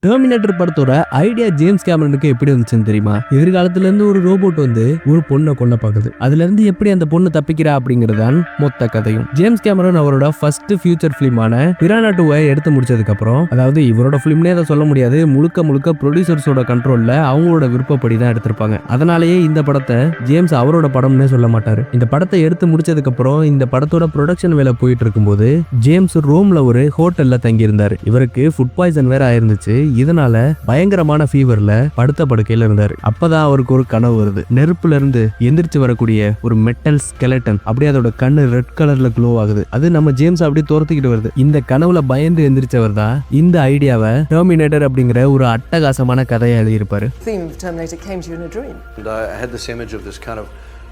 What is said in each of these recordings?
Terminator படத்தோட idea James கேமரனுக்கு எப்படி வந்துச்சுன்னு தெரியுமா? எதிர்காலத்துல இருந்து ஒரு ரோபோட் வந்து ஒரு பொண்ணை கொல்ல பாக்குது. அதுல இருந்து எப்படி அந்த பொண்ணு தப்பிக்கிறா அப்படிங்கறதான் மொத்த கதையும். ஜேம்ஸ் கேமரன் அவரோட ஃபர்ஸ்ட் ஃபியூச்சர் பிலிமான பிரானா 2 எடுத்து முடிச்சதுக்கு அப்புறம், அதாவது இவரோட பிலிம்னே அதை சொல்ல முடியாது, முழுக்க முழுக்க ப்ரொடியூசர்ஸோட கண்ட்ரோல்ல அவங்களோட விருப்பப்படி தான் எடுத்திருப்பாங்க. அதனாலேயே இந்த படத்தை ஜேம்ஸ் அவரோட படம்னே சொல்ல மாட்டாரு. இந்த படத்தை எடுத்து முடிச்சதுக்கு அப்புறம் இந்த படத்தோட ப்ரொடக்ஷன் வேலை போயிட்டு இருக்கும்போது ஜேம்ஸ் ரோம்ல ஒரு ஹோட்டல்ல தங்கி இருந்தாரு. இவருக்கு ஃபுட் பாய்சன் வேற ஆயிருந்துச்சு. இதனால பயங்கரமான ஃபீவர்ல படுத்த படுக்கையில இருந்தாரு. அப்பதான் அவருக்கு ஒரு கனவு வருது. நெருப்புல இருந்து எந்திரிச்சு வரக்கூடிய ஒரு மெட்டல் ஸ்கெலட்டன், அப்படியே அதோட கண்ணு ரெட் கலர்ல க்ளோ ஆகுது. அது நம்ம ஜேம்ஸ் அப்படியே துரத்திக்கிட்டு வருது. இந்த கனவுல பயந்து எந்திரிச்சவர் தான் இந்த ஐடியாவை டெர்மினேட்டர் அப்படிங்கிற ஒரு அட்டகாசமான கதையை எழுதியிருப்பாரு.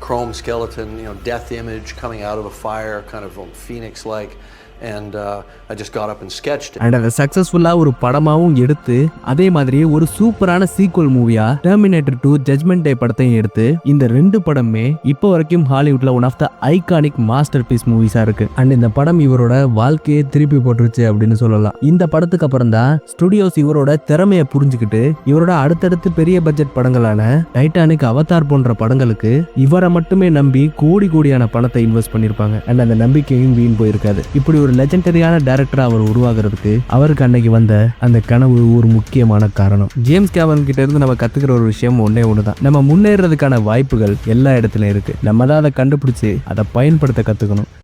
Chrome skeleton, death image coming out of a fire, kind of phoenix-like. And I just got up and sketched it. And அதை சக்சஸ்ஃபுல்லா ஒரு படமாவும் எடுத்து அதே மாதிரி ஒரு சூப்பரான சீக்வல் மூவியா டெர்மினேட்டர் 2 ஜட்ஜ்மெண்ட் டே படத்தையும் எடுத்து இந்த ரெண்டு படமே இப்போ வரைக்கும் ஹாலிவுட்ல one of the iconic masterpiece மூவிஸா இருக்கு. அண்ட் இந்த படம் இவரோட வாழ்க்கையை திருப்பி போட்டுருச்சு அப்படின்னு சொல்லலாம். இந்த படத்துக்கு அப்புறம் தான் ஸ்டுடியோஸ் இவரோட திறமையை புரிஞ்சுக்கிட்டு இவரோட அடுத்தடுத்து பெரிய பட்ஜெட் படங்களான டைட்டானிக், அவதார் போன்ற படங்களுக்கு இவரை மட்டுமே நம்பி கோடி கோடியான பணத்தை இன்வெஸ்ட் பண்ணிருப்பாங்க. அண்ட் அந்த நம்பிக்கையும் வீண் போயிருக்காது. இப்படி ஒரு லெஜெண்டரியான டைரக்டரா அவர் உருவாகிறதுக்கு அவருக்கு அன்னைக்கு வந்த அந்த கனவு ஒரு முக்கியமான காரணம். ஜேம்ஸ் கேமரன் கிட்ட இருந்து நம்ம கத்துக்கிற ஒரு விஷயம் ஒண்ணுதான், நம்ம முன்னேறதுக்கான வாய்ப்புகள் எல்லா இடத்துலயும் இருக்கு. நம்ம தான் அதை கண்டுபிடிச்சு அதை பயன்படுத்த கத்துக்கணும்.